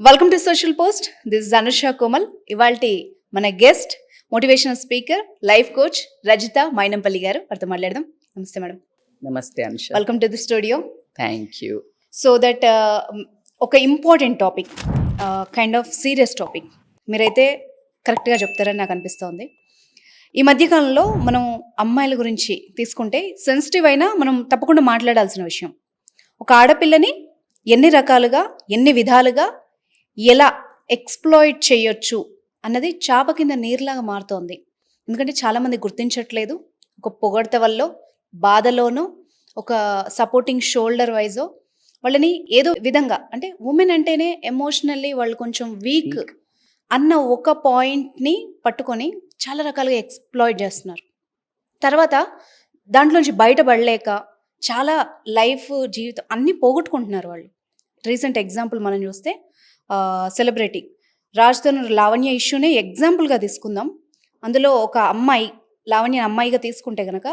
Welcome to social post. This is Anusha Komal. ఇవాల్టి మన guest motivational speaker, life coach Rajitha Mynampally garu. వారితో మాట్లాడదాం. నమస్తే మేడం. నమస్తే Anusha. Welcome to the studio. Thank you. So that ఒక important topic, kind of serious topic మీరైతే కరెక్ట్గా చెప్తారని నాకు అనిపిస్తోంది. ఈ మధ్యకాలంలో మనం అమ్మాయిల గురించి తీసుకుంటే సెన్సిటివ్ అయినా మనం తప్పకుండా మాట్లాడాల్సిన విషయం. ఒక ఆడపిల్లని ఎన్ని రకాలుగా, ఎన్ని విధాలుగా ఎలా ఎక్స్ప్లాయిట్ చేయొచ్చు అన్నది చాప కింద నీరులాగా మారుతోంది. ఎందుకంటే చాలామంది గుర్తించట్లేదు. ఒక పొగడ్త వల్ల, బాధలోనో, ఒక సపోర్టింగ్ షోల్డర్ వైజో వాళ్ళని ఏదో విధంగా, అంటే ఉమెన్ అంటేనే ఎమోషనల్లీ వాళ్ళు కొంచెం వీక్ అన్న ఒక పాయింట్ని పట్టుకొని చాలా రకాలుగా ఎక్స్ప్లాయిట్ చేస్తున్నారు. తర్వాత దాంట్లోంచి బయటపడలేక చాలా లైఫ్, జీవితం అన్నీ పోగొట్టుకుంటున్నారు వాళ్ళు. రీసెంట్ ఎగ్జాంపుల్ మనం చూస్తే సెలబ్రిటీ రాజ్తోను లావణ్య ఇష్యూనే ఎగ్జాంపుల్గా తీసుకుందాం. అందులో ఒక అమ్మాయి, లావణ్య అమ్మాయిగా తీసుకుంటే కనుక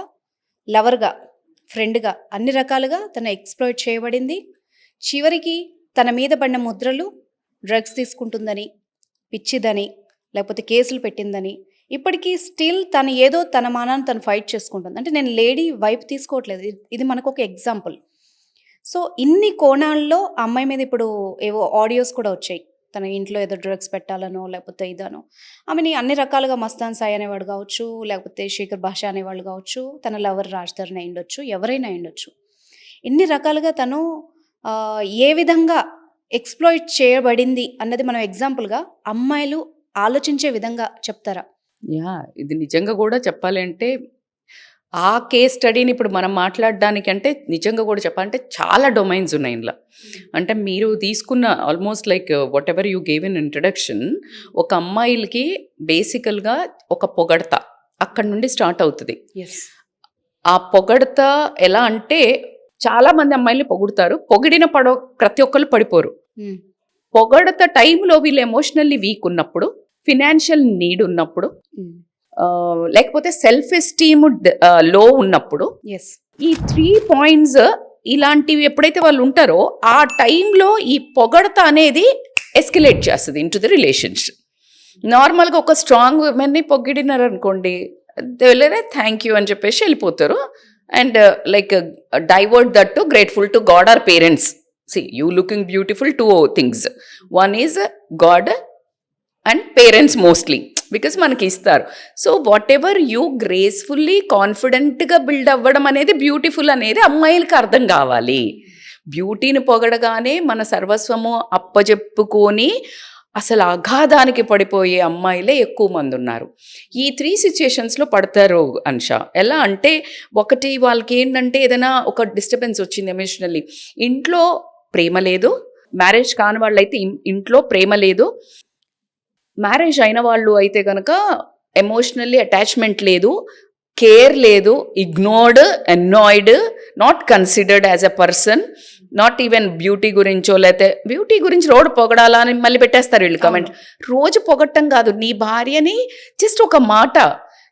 లవర్గా, ఫ్రెండ్గా అన్ని రకాలుగా తను ఎక్స్ప్లాయిట్ చేయబడింది. చివరికి తన మీద పడిన ముద్రలు డ్రగ్స్ తీసుకుంటుందని, పిచ్చిదని, లేకపోతే కేసులు పెట్టిందని, ఇప్పటికీ స్టిల్ తను ఏదో తన మానాన్ని తను ఫైట్ చేసుకుంటుంది. అంటే నేను లేడీ వైపు తీసుకోవట్లేదు, ఇది మనకు ఒక ఎగ్జాంపుల్. సో ఇన్ని కోణాల్లో ఆ అమ్మాయి మీద ఇప్పుడు ఏవో ఆడియోస్ కూడా వచ్చాయి. తన ఇంట్లో ఏదో డ్రగ్స్ పెట్టాలనో లేకపోతే ఇదనో, ఆమెని అన్ని రకాలుగా మస్తాన్ సాయి అనేవాడు కావచ్చు, లేకపోతే శేఖర్ భాష అనేవాళ్ళు కావచ్చు, తన లవర్ రాజ్ధర్ని అయిండొచ్చు, ఎవరైనా అయిండొచ్చు. ఇన్ని రకాలుగా తను ఏ విధంగా ఎక్స్ప్లాయిట్ చేయబడింది అన్నది మనం ఎగ్జాంపుల్గా అమ్మాయిలు ఆలోచించే విధంగా చెప్తారా? ఇది నిజంగా కూడా చెప్పాలి అంటే ఆ కేస్ స్టడీని ఇప్పుడు మనం మాట్లాడడానికంటే నిజంగా కూడా చెప్పాలంటే చాలా డొమైన్స్ ఉన్నాయి ఇందులో. అంటే మీరు తీసుకున్న almost like what ever you gave in introduction, ఒక అమ్మాయిలకి బేసికల్గా ఒక పొగడత అక్కడ నుండి స్టార్ట్ అవుతుంది. ఆ పొగడత ఎలా అంటే చాలా మంది అమ్మాయిల్ని పొగుడుతారు, పొగిడిన ప్రతి ఒక్కళ్ళు పడిపోరు. పొగడత టైంలో వీళ్ళు ఎమోషనల్లీ వీక్ ఉన్నప్పుడు, ఫినాన్షియల్ నీడ్ ఉన్నప్పుడు, లేకపోతే సెల్ఫ్ ఎస్టీమ్ లో ఉన్నప్పుడు, ఈ 3 పాయింట్స్ ఇలాంటివి ఎప్పుడైతే వాళ్ళు ఉంటారో ఆ టైంలో ఈ పొగడత అనేది ఎస్కలేట్ చేస్తుంది ఇన్ టు ది రిలేషన్షిప్. నార్మల్గా ఒక స్ట్రాంగ్ ఉమెన్ని పొగిడినారు అనుకోండి, తెలియదే థ్యాంక్ యూ అని చెప్పేసి వెళ్ళిపోతారు. And like divert that to grateful to God or parents. See, you looking beautiful, 2 things. One is God and parents mostly, because మనకి ఇస్తారు. So what ever you gracefully కాన్ఫిడెంట్గా బిల్డ్ అవ్వడం అనేది బ్యూటిఫుల్ అనేది అమ్మాయిలకి అర్థం కావాలి. బ్యూటీని పొగడగానే మన సర్వస్వము అప్పజెప్పుకొని అసలు అగాధానికి పడిపోయే అమ్మాయిలే ఎక్కువ మంది ఉన్నారు. ఈ 3 సిచ్యుయేషన్స్లో పడతారు అనుష. ఎలా అంటే, ఒకటి వాళ్ళకి ఏంటంటే ఏదైనా ఒక డిస్టర్బెన్స్ వచ్చింది ఎమోషనల్లీ, ఇంట్లో ప్రేమ లేదు. మ్యారేజ్ కాని వాళ్ళు అయితే ఇంట్లో ప్రేమ లేదు, మ్యారేజ్ అయిన వాళ్ళు అయితే కనుక ఎమోషనల్లీ అటాచ్మెంట్ లేదు, కేర్ లేదు, ignored, annoyed, not considered as a person, not even beauty గురించో, లేకపోతే బ్యూటీ గురించి రోడ్డు పొగడాలా అని మళ్ళీ పెట్టేస్తారు వీళ్ళు కమెంట్. రోజు పొగట్టం కాదు, నీ భార్యని జస్ట్ ఒక మాట,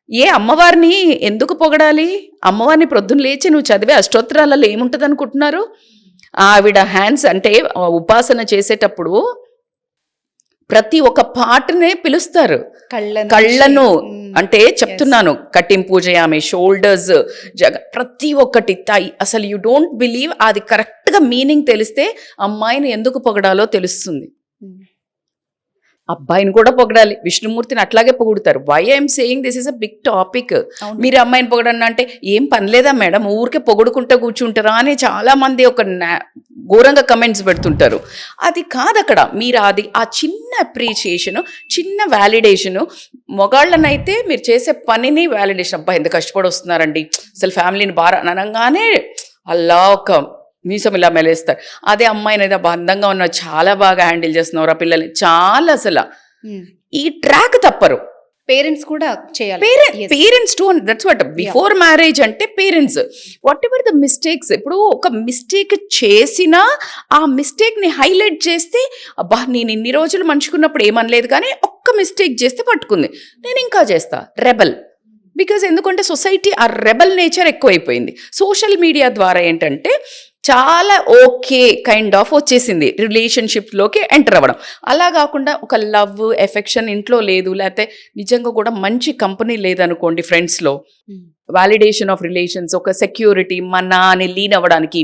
ఏ అమ్మవారిని ఎందుకు పొగడాలి? అమ్మవారిని ప్రొద్దున లేచి నువ్వు చదివే అష్టోత్తరాలలో ఏముంటుంది అనుకుంటున్నారు? ఆవిడ హ్యాండ్స్ అంటే ఉపాసన చేసేటప్పుడు ప్రతి ఒక్క పాటనే పిలుస్తారు, కళ్ళను అంటే చెప్తున్నాను, కట్టింగ్ పూజయామి, షోల్డర్స్, ప్రతి ఒక్కటి అసలు యూ డోంట్ బిలీవ్. అది కరెక్ట్గా మీనింగ్ తెలిస్తే అమ్మాయిని ఎందుకు పొగడాలో తెలుస్తుంది. అబ్బాయిని కూడా పొగడాలి, విష్ణుమూర్తిని అట్లాగే పొగుడుతారు. Why I'm saying this is a big topic. మీరు అమ్మాయిని పొగడన్నా అంటే ఏం పనిలేదా మేడం, ఊరికే పొగుడుకుంటూ కూర్చుంటారా అని చాలా మంది ఒక ఘోరంగా కమెంట్స్ పెడుతుంటారు. అది కాదు అక్కడ. మీరు అది ఆ చిన్న అప్రిషియేషను, చిన్న వ్యాలిడేషను, మొగాళ్ళనైతే మీరు చేసే పనిని వ్యాలిడేషన్, అబ్బాయి ఎంత కష్టపడి వస్తున్నారండి, అసలు ఫ్యామిలీని బాగా అనగానే అలా ఒక మీసం ఇలా మెలేస్తారు. అదే అమ్మాయిని అయితే అందంగా ఉన్న, చాలా బాగా హ్యాండిల్ చేస్తున్నారు ఆ పిల్లల్ని, చాలా అసలు ఈ ట్రాక్ తప్పరు. పేరెంట్స్ కూడా చేయాలి. Parents to, that's what before marriage అంటే parents whatever the mistakes. ఇప్పుడు ఒక మిస్టేక్ చేసినా ఆ మిస్టేక్ని హైలైట్ చేస్తే, అబ్బా నేను ఇన్ని రోజులు మంచుకున్నప్పుడు ఏమనలేదు, కానీ ఒక్క మిస్టేక్ చేస్తే పట్టుకుంది, నేను ఇంకా చేస్తా, రెబల్. బికాజ్ ఎందుకంటే సొసైటీ ఆ రెబల్ నేచర్ ఎక్కువైపోయింది. సోషల్ మీడియా ద్వారా ఏంటంటే చాలా ఓకే కైండ్ ఆఫ్ వచ్చేసింది రిలేషన్షిప్లోకి ఎంటర్ అవ్వడం. అలా కాకుండా ఒక లవ్ ఎఫెక్షన్ ఇంట్లో లేదు, లేకపోతే నిజంగా కూడా మంచి కంపెనీ లేదనుకోండి ఫ్రెండ్స్లో, వాలిడేషన్ ఆఫ్ రిలేషన్స్, ఒక సెక్యూరిటీ మన అని లీన్ అవ్వడానికి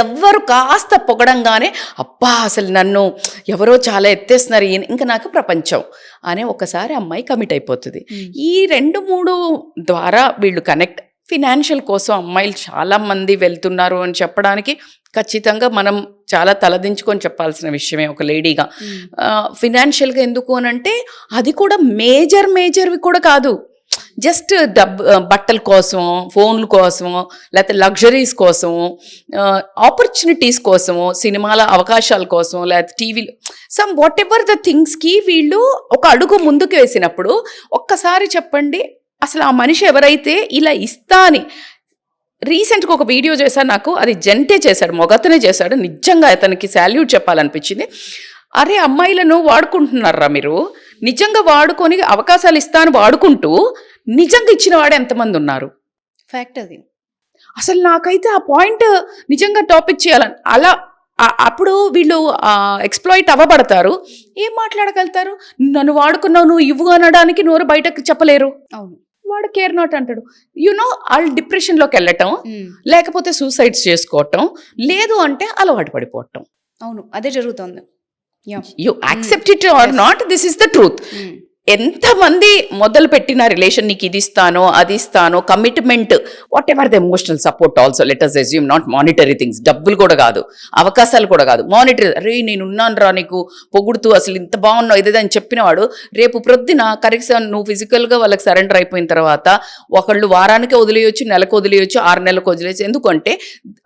ఎవ్వరు కాస్త పొగడంగానే అబ్బా అసలు నన్ను ఎవరో చాలా ఎత్తేస్తున్నారు, ఇంకా నాకు ప్రపంచం అనే ఒకసారి అమ్మాయి కమిట్ అయిపోతుంది. ఈ 2-3 ద్వారా వీళ్ళు కనెక్ట్. ఫినాన్షియల్ కోసం అమ్మాయిలు చాలామంది వెళ్తున్నారు అని చెప్పడానికి ఖచ్చితంగా మనం చాలా తలదించుకొని చెప్పాల్సిన విషయమే ఒక లేడీగా. ఫినాన్షియల్గా ఎందుకు అని అంటే అది కూడా మేజర్వి కూడా కాదు, జస్ట్ బట్టల కోసమో, ఫోన్ల కోసమో, లేకపోతే లగ్జరీస్ కోసమో, ఆపర్చునిటీస్ కోసమో, సినిమాల అవకాశాల కోసం, లేకపోతే టీవీలో సమ్ వాట్ ఎవర్ ద థింగ్స్కి వీళ్ళు ఒక అడుగు ముందుకు వేసినప్పుడు ఒక్కసారి చెప్పండి, అసలు ఆ మనిషి ఎవరైతే ఇలా ఇస్తా అని రీసెంట్గా ఒక వీడియో చేశాడు, నాకు అది జంటే చేశాడు, మొగతనే చేశాడు, నిజంగా అతనికి శాల్యూట్ చెప్పాలనిపించింది. అరే అమ్మాయిలను వాడుకుంటున్నారా మీరు, నిజంగా వాడుకొని అవకాశాలు ఇస్తాను వాడుకుంటూ నిజంగా ఇచ్చిన వాడు ఎంతమంది ఉన్నారు? ఫ్యాక్ట్ అది. అసలు నాకైతే ఆ పాయింట్ నిజంగా టాపిక్ చేయాలని అలా అప్పుడు వీళ్ళు ఎక్స్ప్లాయిట్ అవ్వబడతారు. ఏం మాట్లాడగలుగుతారు? నన్ను వాడుకున్నావు, నువ్వు ఇవ్వు అనడానికి నోరు బయటకు చెప్పలేరు. అవును, వాడు కేర్ నాట్ అంటాడు. వాళ్ళు డిప్రెషన్లోకి వెళ్ళటం, లేకపోతే సూసైడ్స్ చేసుకోవటం, లేదు అంటే అలవాటు పడిపోవటం. అవును, అదే జరుగుతుంది. You accept it or not, this is the truth. ఎంతమంది మొదలు పెట్టిన రిలేషన్, నీకు ఇది ఇస్తానో అది ఇస్తానో, commitment, whatever the emotional support also, let us assume, not monetary things, డబ్బులు కూడా కాదు, అవకాశాలు కూడా కాదు, మానిటరీ. అరే నేను ఉన్నాను రా నీకు పొగుడుతూ, అసలు ఇంత బాగున్నావు ఇదే అని చెప్పినవాడు రేపు ప్రొద్దున కరెక్ట్గా నువ్వు ఫిజికల్గా వాళ్ళకి సరెండర్ అయిపోయిన తర్వాత ఒకళ్ళు వారానికి వదిలేయచ్చు, నెలకు వదిలేయచ్చు, 6 నెలలకు వదిలేయచ్చు. ఎందుకంటే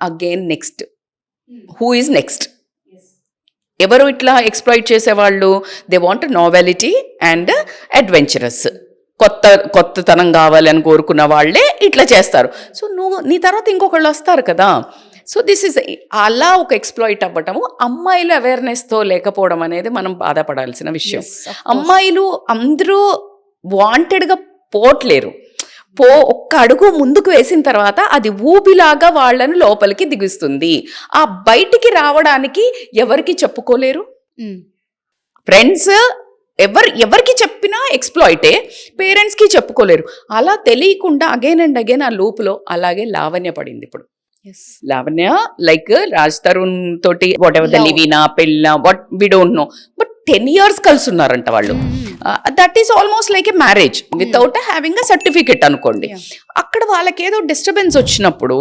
again next who is next? ఎవరు ఇట్లా ఎక్స్ప్లాయిట్ చేసేవాళ్ళు? దే వాంట్ నావెలిటీ అండ్ అడ్వెంచరస్, కొత్తతనం కావాలని కోరుకున్న వాళ్ళే ఇట్లా చేస్తారు. సో నీ తర్వాత ఇంకొకళ్ళు వస్తారు కదా. సో దిస్ ఇస్ అలా ఒక ఎక్స్ప్లాయిట్ అవ్వటము, అమ్మాయిలు అవేర్నెస్తో లేకపోవడం అనేది మనం బాధపడాల్సిన విషయం. అమ్మాయిలు అందరూ వాంటెడ్గా పోట్లేరు. ఒక్క అడుగు ముందుకు వేసిన తర్వాత అది ఊబిలాగా వాళ్ళని లోపలికి దిగుస్తుంది. ఆ బయటికి రావడానికి ఎవరికి చెప్పుకోలేరు. ఫ్రెండ్స్ ఎవరికి చెప్పినా ఎక్స్ప్లాయిటే, పేరెంట్స్కి చెప్పుకోలేరు. అలా తెలియకుండా అగైన్ అండ్ అగైన్ ఆ లూప్లో అలాగే లావణ్య పడింది. ఇప్పుడు లావణ్య లైక్ రాజ్ తరుణ్ తోటి వాట్ ఎవర్ ద లివినా పెళ్ళ what we don't know, but 10 years కలిసి ఉన్నారంట వాళ్ళు. That is almost like a marriage without having a certificate అనుకోండి. అక్కడ వాళ్ళకి ఏదో డిస్టర్బెన్స్ వచ్చినప్పుడు,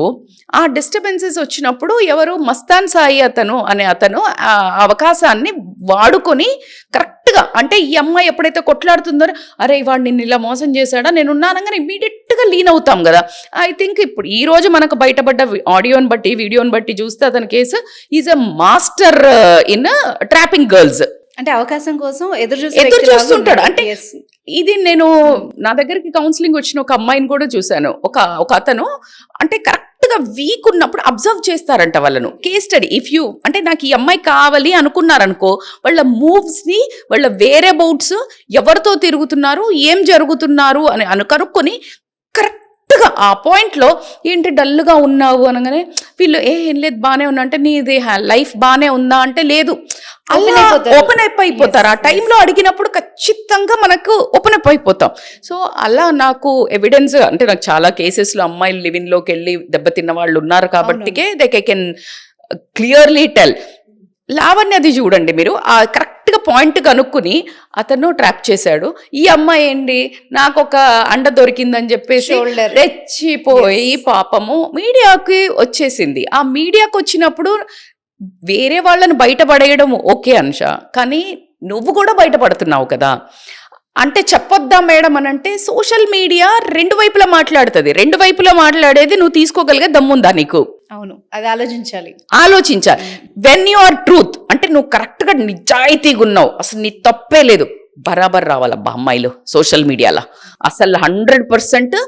ఆ డిస్టర్బెన్సెస్ వచ్చినప్పుడు ఎవరు మస్తాన్ సాయి అతను ఆ అవకాశాన్ని వాడుకొని కరెక్ట్గా, అంటే ఈ అమ్మాయి ఎప్పుడైతే కొట్లాడుతుందో అరే వాడు నిన్ను ఇలా మోసం చేశాడా, నేను ఉన్నానగానే ఇమీడియట్గా లీన్ అవుతాం కదా. ఐ థింక్ ఇప్పుడు ఈ రోజు మనకు బయటపడ్డ ఆడియోని బట్టి వీడియోని బట్టి చూస్తే అతని case is a master in trapping girls. అంటే అవకాశం కోసం ఎదురు చూస్తుంటాడు. అంటే ఇది నేను నా దగ్గరికి కౌన్సిలింగ్ వచ్చిన ఒక అమ్మాయిని కూడా చూశాను. ఒక అతను అంటే కరెక్ట్ గా వీక్ ఉన్నప్పుడు అబ్జర్వ్ చేస్తారంట వాళ్ళను. కేస్ స్టడీ, ఇఫ్ యూ అంటే నాకు ఈ అమ్మాయి కావాలి అనుకున్నారనుకో, వాళ్ళ మూవ్స్ ని, వాళ్ళ వేరే బౌట్స్, ఎవరితో తిరుగుతున్నారు, ఏం జరుగుతున్నారు అని కనుక్కొని కరెక్ట్గా ఆ పాయింట్లో ఏంటి డల్గా ఉన్నావు అనగానే వీళ్ళు ఏం లేదు బాగానే ఉన్నా అంటే నీది లైఫ్ బాగానే ఉందా అంటే లేదు, అలా ఓపెన్ అప్ అయిపోతారు. ఆ టైంలో అడిగినప్పుడు ఖచ్చితంగా మనకు ఓపెన్ అప్ అయిపోతాం. సో అలా నాకు ఎవిడెన్స్, అంటే నాకు చాలా కేసెస్లో అమ్మాయిలు లివిన్లోకి వెళ్ళి దెబ్బతిన్న వాళ్ళు ఉన్నారు కాబట్టికే ఐ కెన్ క్లియర్లీ టెల్. లావణ్యది చూడండి మీరు, ఆ కరెక్ట్గా పాయింట్ కనుక్కుని అతను ట్రాప్ చేశాడు. ఈ అమ్మాయి ఏంటి, నాకు ఒక అండ దొరికిందని చెప్పేసి రెచ్చిపోయి పాపము మీడియాకి వచ్చేసింది. ఆ మీడియాకి వచ్చినప్పుడు వేరే వాళ్ళని బయటపడేయడం ఓకే అనుష, కానీ నువ్వు కూడా బయటపడుతున్నావు కదా. అంటే చెప్పొద్దా మేడం అని అంటే సోషల్ మీడియా 2 వైపులా మాట్లాడుతుంది. 2 వైపులా మాట్లాడేది నువ్వు తీసుకోగలిగే దమ్ముందా నీకు? అవును, అది ఆలోచించాలి. వెన్ యు ఆర్ ట్రూత్, అంటే నువ్వు కరెక్ట్గా నిజాయితీగా ఉన్నావు, అసలు నీ తప్పే లేదు, బరాబర్ రావాలబ్బా అమ్మాయిలు సోషల్ మీడియాలో. అసలు 100%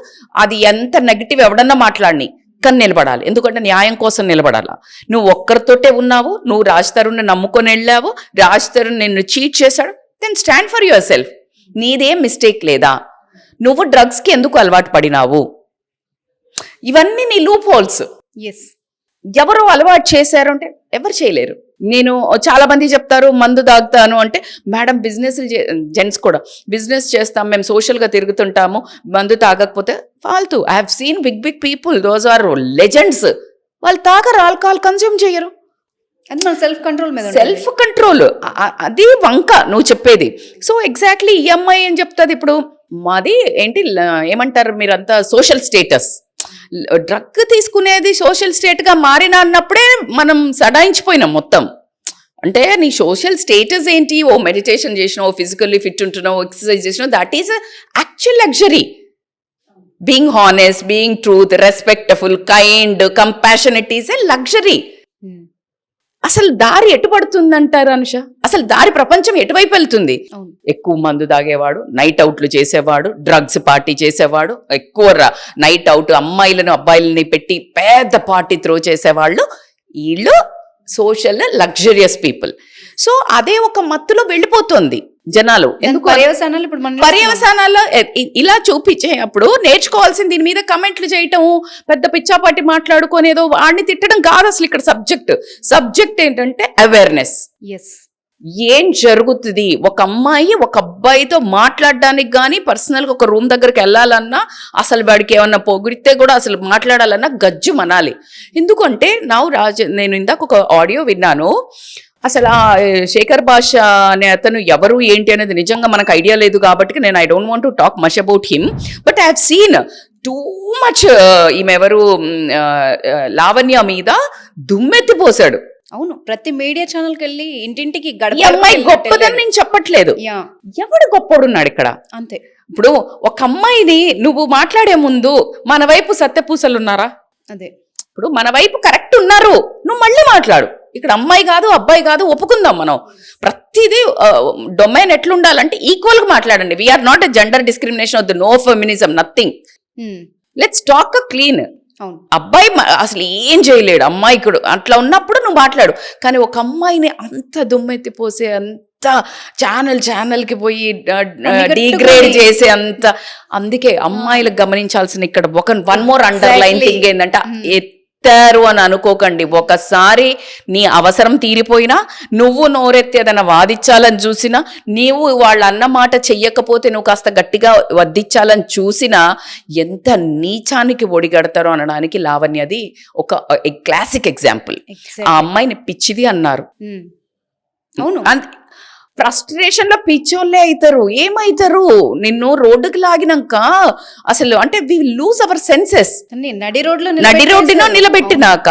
అది ఎంత నెగిటివ్ ఎవడన్నా మాట్లాడిని కానీ నిలబడాలి. ఎందుకంటే న్యాయం కోసం నిలబడాలా. నువ్వు ఒక్కరితోటే ఉన్నావు, నువ్వు రాజ్ తరుణ్ని నమ్ముకొని వెళ్ళావు, రాజ్ తరుణ్ నిన్ను చీట్ చేశాడు, then stand for yourself. నీదేం మిస్టేక్ లేదా? నువ్వు డ్రగ్స్కి ఎందుకు అలవాటు పడినావు? ఇవన్నీ నీ లూప్ హోల్స్. ఎవరు అలవాటు చేశారు అంటే ఎవరు చేయలేరు. నేను చాలా మంది చెప్తారు మందు తాగుతాను అంటే, మేడం బిజినెస్ జెంట్స్ కూడా బిజినెస్ చేస్తాం, మేము సోషల్గా తిరుగుతుంటాము, మందు తాగకపోతే ఫాల్తూ. I have seen big people, those are legends, వాళ్ళు తాగరు, ఆల్కహాల్ కన్జ్యూమ్ చేయరు. అది మన సెల్ఫ్ కంట్రోల్ మీద సెల్ఫ్ కంట్రోల్, అది వంక నువ్వు చెప్పేది. సో ఎగ్జాక్ట్లీ ఈ అమ్మాయి ఏం చెప్తుంది ఇప్పుడు, మాది ఏంటి ఏమంటారు మీరంతా సోషల్ స్టేటస్, డ్రగ్ తీసుకునేది సోషల్ స్టేట్గా మారిన అన్నప్పుడే మనం సడాయించిపోయినాం మొత్తం. అంటే నీ సోషల్ స్టేటస్ ఏంటి, ఓ మెడిటేషన్ చేసినావు, ఫిజికల్లీ ఫిట్ ఉంటున్నావు, ఎక్సర్సైజ్ చేసినావు, that is actual luxury. Being honest, being truth, respectful, kind, compassionate is a luxury. అసలు దారి ఎటు పడుతుందంటారు అనుష? అసలు దారి ప్రపంచం ఎటువైపు వెళ్తుంది? ఎక్కువ మందు తాగేవాడు, నైట్ అవుట్లు చేసేవాడు, డ్రగ్స్ పార్టీ చేసేవాడు, ఎక్కువ నైట్ అవుట్ అమ్మాయిలను అబ్బాయిలని పెట్టి పెద్ద పార్టీ త్రో చేసేవాళ్ళు, వీళ్ళు సోషల్ లగ్జరియస్ పీపుల్. సో అదే ఒక మత్తులో వెళ్ళిపోతుంది జనాలు. ఎందుకు పర్యవసానాలు ఇప్పుడు మన పర్యవసానాల్లో ఇలా చూపించే అప్పుడు నేర్చుకోవాల్సింది దీని మీద కమెంట్లు చేయటం, పెద్ద పిచ్చాపాటి మాట్లాడుకునేదో వాడిని తిట్టడం కాదు అసలు ఇక్కడ సబ్జెక్ట్ ఏంటంటే అవేర్నెస్. ఏం జరుగుతుంది, ఒక అమ్మాయి ఒక అబ్బాయితో మాట్లాడడానికి కానీ పర్సనల్గా ఒక రూమ్ దగ్గరికి వెళ్ళాలన్నా, అసలు వాడికి ఏమన్నా పొగిడితే కూడా అసలు మాట్లాడాలన్నా గజ్జు మనాలి. ఎందుకంటే నేను ఇందాక ఒక ఆడియో విన్నాను, అసలు ఆ శేఖర్ భాష అనే అతను ఎవరు ఏంటి అనేది నిజంగా మనకు ఐడియా లేదు కాబట్టి నేను I don't want to talk much about him, but I have seen too much ఈమెవరు లావణ్య మీద దుమ్మెత్తిపోసాడు. అవును, ప్రతి మీడియా ఛానల్కి వెళ్ళి ఇంటింటికి అమ్మాయి గొప్పదని నేను చెప్పట్లేదు, ఎవడు గొప్పడున్నాడు ఇక్కడ అంతే. ఇప్పుడు ఒక అమ్మాయిని నువ్వు మాట్లాడే ముందు మన వైపు సత్యపూసలు ఉన్నారా? అదే, ఇప్పుడు మన వైపు కరెక్ట్ ఉన్నారు, నువ్వు మళ్ళీ మాట్లాడు. ఇక్కడ అమ్మాయి కాదు అబ్బాయి కాదు ఒప్పుకుందాం మనం. ప్రతిదీ డొమైన్ ఎట్లుండాలంటే ఈక్వల్గా మాట్లాడండి. We are not a gender discrimination of the no feminism, nothing. Let's talk clean. అబ్బాయి అసలు ఏం చేయలేడు, అమ్మాయి కూడా అట్లా ఉన్నప్పుడు నువ్వు మాట్లాడు. కానీ ఒక అమ్మాయిని అంత దుమ్మెత్తిపోసే, అంత ఛానల్కి పోయి డిగ్రేడ్ చేసే అంత, అందుకే అమ్మాయిలకు గమనించాల్సిన ఇక్కడ వన్ మోర్ అండర్లైన్ థింగ్ ఏంటంటే, ఎత్తారు అని అనుకోకండి. ఒకసారి నీ అవసరం తీరిపోయినా, నువ్వు నోరెత్తి ఏదైనా వాదించాలని చూసినా, నీవు వాళ్ళ అన్న మాట చెయ్యకపోతే నువ్వు కాస్త గట్టిగా వద్దించాలని చూసినా ఎంత నీచానికి ఒడిగడతారో అనడానికి లావణ్యది ఒక క్లాసిక్ ఎగ్జాంపుల్. ఆ అమ్మాయిని పిచ్చిది అన్నారు. అవును, ఫ్రస్ట్రేషన్ లో పిచ్చోళ్ళే అవుతారు. ఏమైతారు, నిన్ను రోడ్డుకి లాగినాక అసలు అంటే వి లూజ్ అవర్ సెన్సెస్. నడి రోడ్డులో నిలబెట్టినాక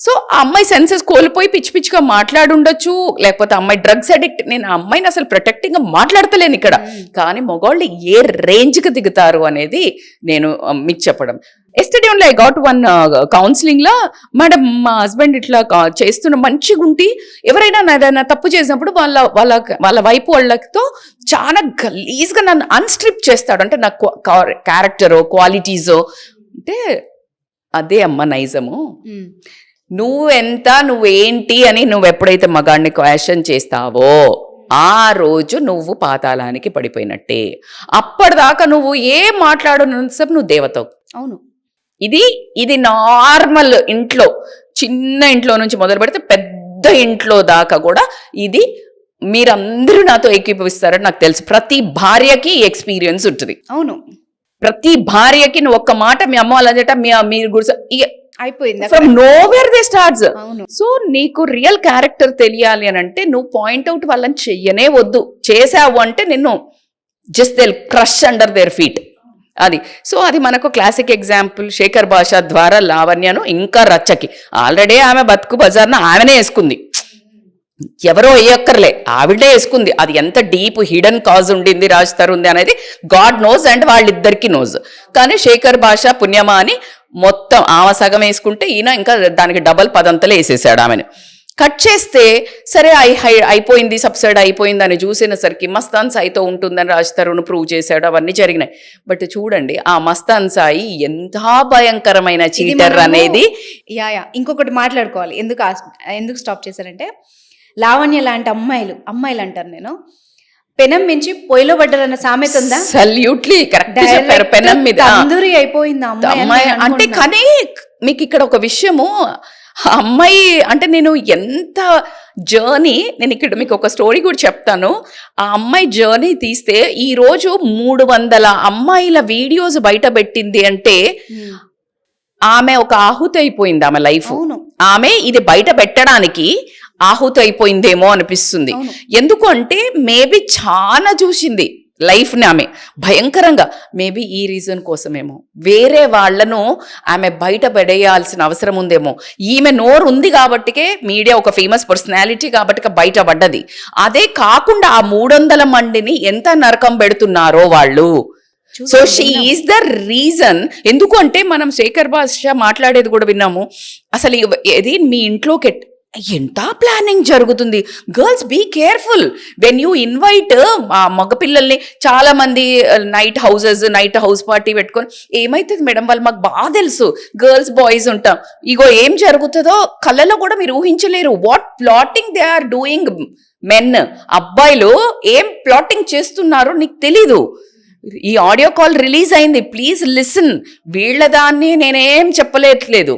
సో ఆ అమ్మాయి సెన్సెస్ కోల్పోయి పిచ్చిగా మాట్లాడుండొచ్చు, లేకపోతే అమ్మాయి డ్రగ్స్ అడిక్ట్. నేను ఆ అమ్మాయిని అసలు ప్రొటెక్టింగ్ గా మాట్లాడతలేను ఇక్కడ, కానీ మగవాళ్ళు ఏ రేంజ్ కి దిగుతారు అనేది నేను మీకు చెప్పడం. Yesterday only I got one counselling లో, మేడం మా హస్బెండ్ ఇట్లా చేస్తున్న మంచిగా ఉంటే ఎవరైనా ఏదైనా తప్పు చేసినప్పుడు వాళ్ళ వైపు వాళ్ళతో చాలా గలీజ్గా నన్ను అన్స్ట్రిప్ చేస్తాడు. అంటే నా క్యారెక్టరో క్వాలిటీసో అంటే అదే అమ్మ నైజము. నువ్వేంటి అని నువ్వు ఎప్పుడైతే మగాడిని క్వశ్చన్ చేస్తావో ఆ రోజు నువ్వు పాతాళానికి పడిపోయినట్టే. అప్పటిదాకా నువ్వు ఏం మాట్లాడున్నంతసేపు నువ్వు దేవతవు. అవును, ఇది నార్మల్ ఇంట్లో, చిన్న ఇంట్లో నుంచి మొదలు పెడితే పెద్ద ఇంట్లో దాకా కూడా ఇది మీరందరూ నాతో ఏకీభవిస్తారని నాకు తెలుసు. ప్రతి భార్యకి ఎక్స్పీరియన్స్ ఉంటుంది. అవును, ప్రతి భార్యకి నువ్వు ఒక్క మాట మీ అమ్మ వాళ్ళ చేట మీరు గుడి అయిపోయింది, from nowhere they starts. So నీకు రియల్ క్యారెక్టర్ తెలియాలి అని అంటే నువ్వు పాయింట్అవుట్ వాళ్ళని చెయ్యనే వద్దు. చేసావు అంటే నిన్ను just they crush under their feet. అది సో అది మనకు క్లాసిక్ ఎగ్జాంపుల్. శేఖర్ భాష ద్వారా లావణ్యను ఇంకా రచ్చకి, ఆల్రెడీ ఆమె బతుకు బజార్న ఆమెనే వేసుకుంది, ఎవరో వేయక్కర్లే, ఆవిడే వేసుకుంది. అది ఎంత డీప్ హిడెన్ కాజ్ ఉండింది రాజ్ తరుణ్ అనేది గాడ్ నోస్ అండ్ వాళ్ళిద్దరికి నోస్. కానీ శేఖర్ భాష పుణ్యమా అని మొత్తం ఆమె సగం వేసుకుంటే ఈయన ఇంకా దానికి డబల్ పదంతలు వేసేసాడు ఆమెను. కట్ చేస్తే సరే అయిపోయింది, సబ్సైడ్ అయిపోయింది అని చూసేసరికి మస్తాన్ సాయితో ఉంటుందని రాజ్ తరుణ్ ప్రూవ్ చేశాడు, అవన్నీ జరిగినాయి. బట్ చూడండి ఆ మస్తాన్ సాయి ఎంత భయంకరమైన చీటర్ అనేది. ఇంకొకటి మాట్లాడుకోవాలి, ఎందుకు స్టాప్ చేశారంటే, లావణ్య లాంటి అమ్మాయిలు అంటారు, నేను పెనం మించి పొయ్యిలో పడ్డారన్న సామెత ఉందా? సల్యూట్లీ కరెక్ట్ చెప్పారు. పెనం మీద అందరూ అయిపోయింది అమ్మాయి అంటే. కానీ మీకు ఇక్కడ ఒక విషయము, ఆ అమ్మాయి అంటే నేను ఎంత జర్నీ, నేను ఇక్కడ మీకు ఒక స్టోరీ కూడా చెప్తాను. ఆ అమ్మాయి జర్నీ తీస్తే ఈరోజు 300 అమ్మాయిల వీడియోస్ బయట పెట్టింది అంటే ఆమె ఒక ఆహుతి అయిపోయింది ఆమె లైఫ్. అవును. ఆమె ఇది బయట పెట్టడానికి ఆహుతి అయిపోయిందేమో అనిపిస్తుంది. అవును. ఎందుకు అంటే మేబీ చాలా చూసింది లైఫ్ని ఆమె భయంకరంగా. మేబీ ఈ రీజన్ కోసమేమో వేరే వాళ్లను ఆమె బయట పడేయాల్సిన అవసరం ఉందేమో. ఈమె నోరు ఉంది కాబట్టికే మీడియా ఒక ఫేమస్ పర్సనాలిటీ కాబట్టి బయటపడ్డది. అదే కాకుండా ఆ 300 మందిని ఎంత నరకం పెడుతున్నారో వాళ్ళు. So she is the reason. ఎందుకు అంటే మనం శేఖర్ భాష మాట్లాడేది కూడా విన్నాము. అసలు ఇది మీ ఇంట్లోకి ఎంత ప్లానింగ్ జరుగుతుంది. Girls be careful when you invite మగపిల్లల్ని. చాలా మంది నైట్ హౌస్ పార్టీ పెట్టుకొని ఏమైతుంది మేడం, వాళ్ళు మాకు బాగా తెలుసు, గర్ల్స్ బాయ్స్ ఉంటాం, ఇగో ఏం జరుగుతుందో కళ్ళలో కూడా మీరు ఊహించలేరు. What plotting they are doing men. అబ్బాయిలు ఏం ప్లాటింగ్ చేస్తున్నారో నీకు తెలీదు. ఈ ఆడియో కాల్ రిలీజ్ అయింది, ప్లీజ్ లిసన్. వీళ్ళ దాన్ని నేనేం చెప్పలేదు,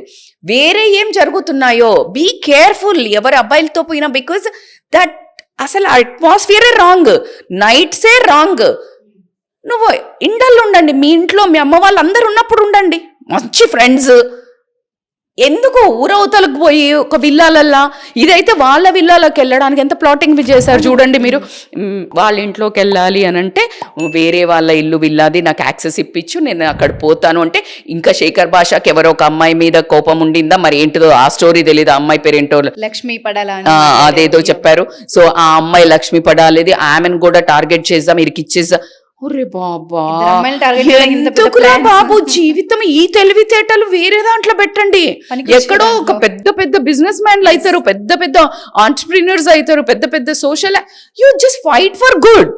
వేరే ఏం జరుగుతున్నాయో బీ కేర్ఫుల్ ఎవరి అబ్బాయిలతో పోయినా. బికాజ్ దట్ అసలు అట్మాస్ఫియరే రాంగ్, నైట్సే రాంగ్. నువ్వు ఇండల్లో ఉండండి, మీ ఇంట్లో మీ అమ్మ వాళ్ళందరూ ఉన్నప్పుడు ఉండండి, మంచి ఫ్రెండ్స్. ఎందుకు ఊరవతలకు పోయి ఒక విల్లాలల్లా, ఇదైతే వాళ్ళ విల్లాలకు వెళ్ళడానికి ఎంత ప్లాటింగ్ చేశారు చూడండి మీరు. వాళ్ళ ఇంట్లోకి వెళ్ళాలి అని అంటే వేరే వాళ్ళ ఇల్లు విల్లాది నాకు యాక్సెస్ ఇప్పించు, నేను అక్కడ పోతాను అంటే. ఇంకా శేఖర్ భాషకి ఎవరో ఒక అమ్మాయి మీద కోపం ఉండిందా మరి ఏంటిదో ఆ స్టోరీ తెలియదు. ఆ అమ్మాయి పేరేంటో లక్ష్మీ పడాల అదేదో చెప్పారు. సో ఆ అమ్మాయి లక్ష్మీ పడాలేది, ఆమెను కూడా టార్గెట్ చేద్దాం, ఇరికిచ్చేద్దాం. ఒరే బాబా, ఎందుకురా బాబు జీవితం. ఈ తెలివితేటలు వేరే దాంట్లో పెట్టండి. ఎక్కడో ఒక పెద్ద బిజినెస్ మ్యాన్లు అవుతారు, పెద్ద ఆంటర్ప్రీనర్స్ అవుతారు, పెద్ద social. You just fight for good.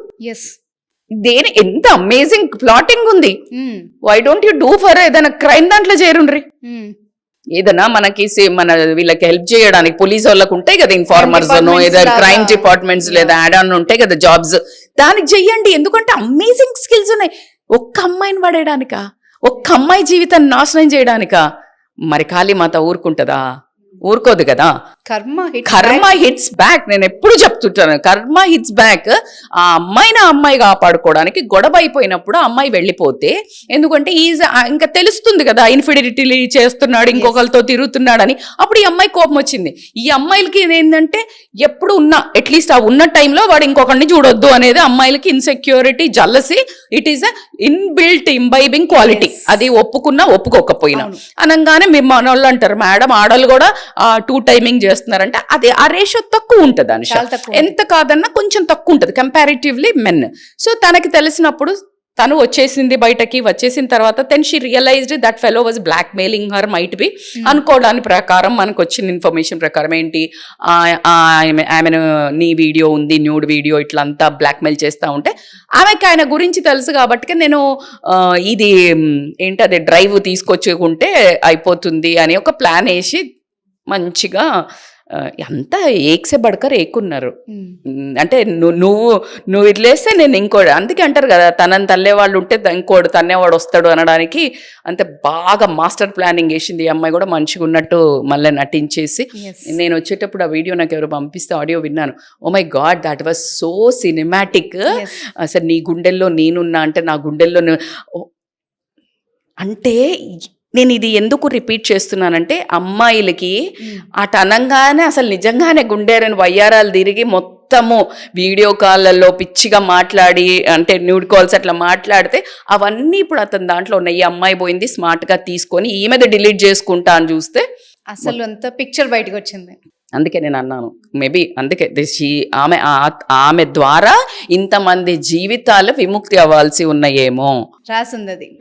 దేని ఎంత అమేజింగ్ ప్లాటింగ్ ఉంది. Why don't you do for ఏదైనా క్రైమ్ దాంట్లో చేరుండ్రి. ఏదైనా మనకి మన వీళ్ళకి హెల్ప్ చేయడానికి పోలీస్ వాళ్ళకు ఉంటాయి కదా ఇన్ఫార్మర్స్, ఏదైనా క్రైమ్ డిపార్ట్మెంట్స్ లేదా యాడ్ ఆన్ ఉంటాయి కదా జాబ్స్, దానికి చెయ్యండి. ఎందుకంటే అమేజింగ్ స్కిల్స్ ఉన్నాయి. ఒక్క అమ్మాయిని పడేయడానికా, ఒక్క అమ్మాయి జీవితాన్ని నాశనం చేయడానికా? మరి కాళీమాత ఊరుకుంటుందా? ఊరుకోదు కదా. కర్మ హిట్స్ బ్యాక్. నేను ఎప్పుడు చెప్తుంటాను, కర్మ హిట్స్ బ్యాక్. ఆ అమ్మాయి కాపాడుకోవడానికి గొడవ అయిపోయినప్పుడు ఆ అమ్మాయి వెళ్ళిపోతే, ఎందుకంటే ఇంకా తెలుస్తుంది కదా ఇన్ఫిడిలిటీ చేస్తున్నాడు, ఇంకొకరితో తిరుగుతున్నాడని. అప్పుడు ఈ అమ్మాయి కోపం వచ్చింది. ఈ అమ్మాయిలకి ఏంటంటే ఎప్పుడు అట్లీస్ట్ ఆ ఉన్న టైంలో వాడు ఇంకొకరిని చూడొద్దు అనేది అమ్మాయిలకి insecurity, jealousy. It is inbuilt imbibing quality. అది ఒప్పుకున్నా ఒప్పుకోకపోయినా అనగానే మేము మన వాళ్ళు అంటారు, మేడం ఆడలు కూడా 2 టైమింగ్ చేస్తున్నారంటే అది ఆ రేషియో తక్కువ ఉంటుంది అనుష. ఎంత కాదన్నా కొంచెం తక్కువ ఉంటుంది కంపారిటివ్లీ మెన్. సో తనకి తెలిసినప్పుడు తను వచ్చేసింది బయటకి. వచ్చేసిన తర్వాత then she realised that fellow was blackmailing her might be. అనుకోవడానికి ప్రకారం మనకు వచ్చిన ఇన్ఫర్మేషన్ ప్రకారం ఏంటి, ఆమెను నీ వీడియో ఉంది, న్యూడ్ వీడియో, ఇట్లా అంతా బ్లాక్మెయిల్ చేస్తూ ఉంటే ఆమెకి ఆయన గురించి తెలుసు కాబట్టి నేను ఇది ఏంటది డ్రైవ్ తీసుకొచ్చుకుంటే అయిపోతుంది అని ఒక ప్లాన్ వేసి మంచిగా అంతా ఏక్సే బడకర్ ఏకున్నారు. అంటే నువ్వు ఇట్లేస్తే నేను ఇంకోటి. అందుకే అంటారు కదా తనని తల్లే వాళ్ళు ఉంటే ఇంకోటి తన్నేవాడు వస్తాడు అనడానికి. అంతే బాగా మాస్టర్ ప్లానింగ్ వేసింది ఈ అమ్మాయి కూడా. మంచిగా ఉన్నట్టు మళ్ళీ నటించేసి. నేను వచ్చేటప్పుడు ఆ వీడియో నాకు ఎవరు పంపిస్తే ఆడియో విన్నాను. Oh my God, that was so cinematic. అసలు నీ గుండెల్లో నేనున్నా అంటే నా గుండెల్లో అంటే నేను ఇది ఎందుకు రిపీట్ చేస్తున్నానంటే అమ్మాయిలకి అటు అనంగానే అసలు నిజంగానే గుండెరని వయ్యారాలు తిరిగి మొత్తము వీడియో కాళ్ళల్లో పిచ్చిగా మాట్లాడి, అంటే న్యూడ్ కాల్స్ అట్లా మాట్లాడితే అవన్నీ ఇప్పుడు అతని దాంట్లో ఉన్నాయి. ఈ అమ్మాయి పోయింది స్మార్ట్గా తీసుకొని ఈమెద డిలీట్ చేసుకుంటా అని చూస్తే అసలు అంత పిక్చర్ బయటకు వచ్చింది. అందుకే నేను అన్నాను, మేబీ అందుకే ఆమె ద్వారా ఇంతమంది జీవితాలు విముక్తి అవ్వాల్సి ఉన్నాయేమో.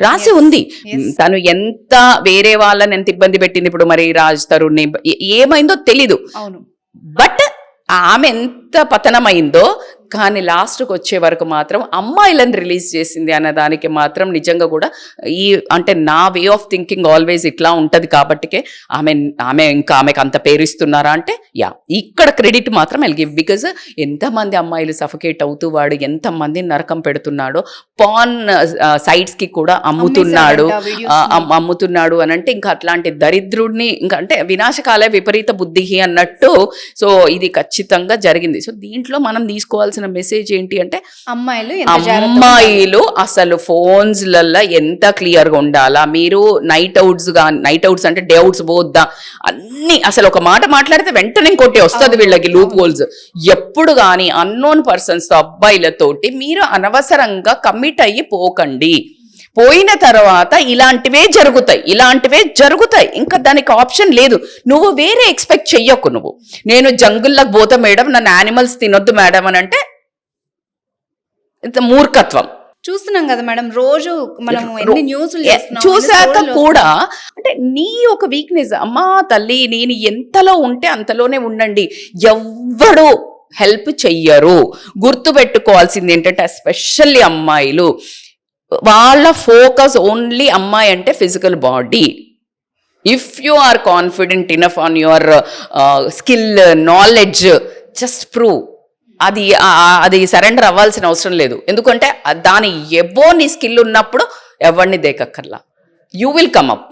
రాసి ఉంది. తను ఎంత వేరే వాళ్ళని ఎంత ఇబ్బంది పెట్టింది. ఇప్పుడు మరి రాజ్ తరుణ్ ఏమైందో తెలీదు, బట్ ఆమె ఎంత ఎంత పతనమైందో, కానీ లాస్ట్కి వచ్చే వరకు మాత్రం అమ్మాయిలను రిలీజ్ చేసింది అన్న దానికి మాత్రం నిజంగా కూడా ఈ అంటే నా వే ఆఫ్ థింకింగ్ ఆల్వేస్ ఇట్లా ఉంటుంది కాబట్టికే ఆమెకు అంత పేరు ఇస్తున్నారా అంటే ఇక్కడ క్రెడిట్ మాత్రం ఐల్ గివ్. బికాజ్ ఎంతమంది అమ్మాయిలు సఫకేట్ అవుతూ వాడు ఎంతమంది నరకం పెడుతున్నాడో, పాన్ సైట్స్కి కూడా అమ్ముతున్నాడు అని అంటే ఇంకా అట్లాంటి దరిద్రుడిని ఇంకా అంటే వినాశకాలే విపరీత బుద్ధి అన్నట్టు. సో ఇది ఖచ్చితంగా జరిగింది. సో దీంట్లో మనం తీసుకోవాల్సిన మెసేజ్ ఏంటి అంటే అమ్మాయిలు అసలు ఫోన్స్లలో ఎంత క్లియర్గా ఉండాలా. మీరు నైట్ అవుట్స్ అంటే డే అవుట్స్ పోద్దా అన్ని అసలు ఒక మాట మాట్లాడితే వెంటనే ఇంకోటి వస్తుంది వీళ్ళకి లూప్ హోల్స్. ఎప్పుడు కానీ అన్నోన్ పర్సన్స్ తో అబ్బాయిలతోటి మీరు అనవసరంగా కమిట్ అయ్యి పోకండి. పోయిన తర్వాత ఇలాంటివే జరుగుతాయి. ఇంకా దానికి ఆప్షన్ లేదు. నువ్వు వేరే ఎక్స్పెక్ట్ చెయ్యకు. నువ్వు నేను జంగుల్లోకి పోతా మేడం, నన్ను యానిమల్స్ తినొద్దు మేడం అని అంటే ఇంత మూర్ఖత్వం. చూస్తున్నాం కదా మేడం, రోజు మనం ఎన్ని న్యూస్లు చూసాక కూడా అంటే నీ ఒక వీక్నెస్, అమ్మా తల్లి నేను ఎంతలో ఉంటే అంతలోనే ఉండండి. ఎవ్వడు హెల్ప్ చెయ్యరు. గుర్తు పెట్టుకోవాల్సింది ఏంటంటే ఎస్పెషల్లీ అమ్మాయిలు, వాళ్ళ ఫోకస్ ఓన్లీ అమ్మాయి అంటే physical body. If you are confident enough on your skill knowledge, just prove. అది సరెండర్ అవ్వాల్సిన అవసరం లేదు. ఎందుకంటే దాని ఎబో నీ స్కిల్ ఉన్నప్పుడు ఎవరిని దేకక్కర్లా. You will come up.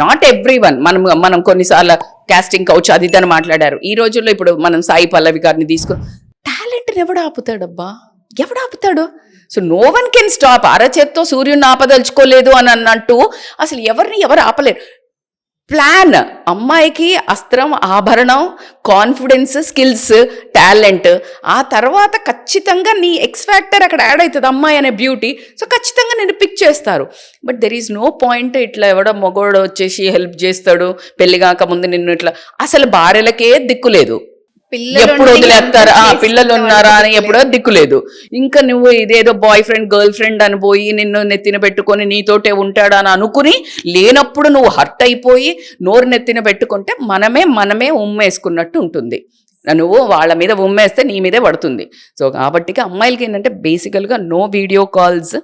Not everyone. మనం కొన్నిసార్లు కాస్టింగ్ కౌచ్ అది ఇదని మాట్లాడారు. ఈ రోజుల్లో ఇప్పుడు మనం సాయి పల్లవి గారిని తీసుకుని టాలెంట్ని ఎవడు ఆపుతాడు? So no one can stop. అరచేత్తో సూర్యుని ఆపదలుచుకోలేదు అని అన్నట్టు అసలు ఎవరు ఆపలేరు. ప్లాన్, అమ్మాయికి అస్త్రం, ఆభరణం, కాన్ఫిడెన్స్, స్కిల్స్, టాలెంట్. ఆ తర్వాత ఖచ్చితంగా నీ ఎక్స్ ఫ్యాక్టర్ అక్కడ యాడ్ అవుతుంది, అమ్మాయి అనే బ్యూటీ. సో ఖచ్చితంగా నేను పిక్ చేస్తారు. But there is no point ఇట్లా ఎవడో మగోడు వచ్చేసి హెల్ప్ చేస్తాడు పెళ్లి కాక ముందు నిన్ను ఇట్లా. అసలు భార్యలకే దిక్కులేదు, ఎప్పుడు వదిలేస్తారా పిల్లలు ఉన్నారా అని ఎప్పుడో దిక్కులేదు. ఇంకా నువ్వు ఇదేదో బాయ్ ఫ్రెండ్ గర్ల్ ఫ్రెండ్ అని పోయి నిన్ను నెత్తిన పెట్టుకొని నీతోటే ఉంటాడా అని అనుకుని లేనప్పుడు నువ్వు హర్ట్ అయిపోయి నోరు నెత్తిన పెట్టుకుంటే మనమే ఉమ్మేసుకున్నట్టు ఉంటుంది. నువ్వు వాళ్ళ మీద ఉమ్మేస్తే నీ మీదే పడుతుంది. సో కాబట్టి అమ్మాయిలకి ఏంటంటే బేసికల్గా నో వీడియో కాల్స్,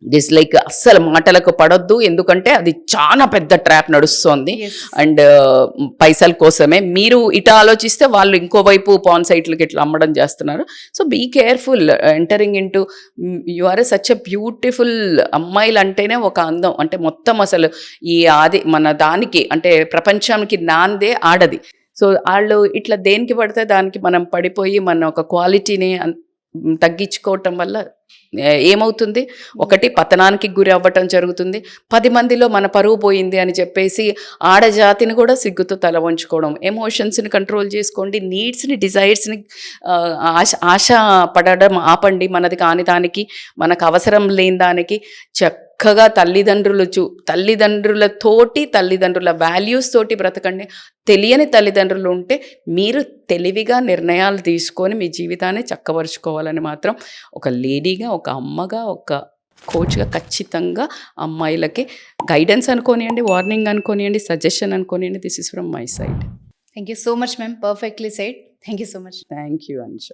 డిస్లైక్ అస్సలు మాటలకు పడొద్దు. ఎందుకంటే అది చాలా పెద్ద ట్రాప్ నడుస్తోంది. అండ్ పైసల కోసమే మీరు ఇటు ఆలోచిస్తే వాళ్ళు ఇంకోవైపు పాన్ సైట్లకి ఇట్లా అమ్మడం చేస్తున్నారు. So be careful entering into you are such a beautiful. అమ్మాయిలు అంటేనే ఒక అందం. అంటే మొత్తం అసలు మన దానికి అంటే ప్రపంచానికి నాందే ఆడది. సో వాళ్ళు ఇట్లా దేనికి పడితే దానికి మనం పడిపోయి మన ఒక క్వాలిటీని తగ్గించుకోవటం వల్ల ఏమవుతుంది, ఒకటి పతనానికి గురి అవ్వటం జరుగుతుంది. 10 మందిలో మన పరువు పోయింది అని చెప్పేసి ఆడజాతిని కూడా సిగ్గుతో తల వంచుకోవడం. ఎమోషన్స్ని కంట్రోల్ చేసుకోండి, నీడ్స్ని డిజైర్స్ని ఆశ పడడం ఆపండి. మనది కాని దానికి, మనకు అవసరం లేని దానికి చక్కగా తల్లిదండ్రుల వాల్యూస్ తోటి బ్రతకండి. తెలియని తల్లిదండ్రులు ఉంటే మీరు తెలివిగా నిర్ణయాలు తీసుకొని మీ జీవితాన్ని చక్కబరుచుకోవాలని మాత్రం ఒక లేడీగా, ఒక అమ్మగా, ఒక కోచ్గా ఖచ్చితంగా అమ్మాయిలకి గైడెన్స్ అనుకోనియండి, వార్నింగ్ అనుకోనియండి, సజెషన్ అనుకోనియండి. This is from my side. Thank you so much ma'am, perfectly said. Thank you so much. Thank you Anusha.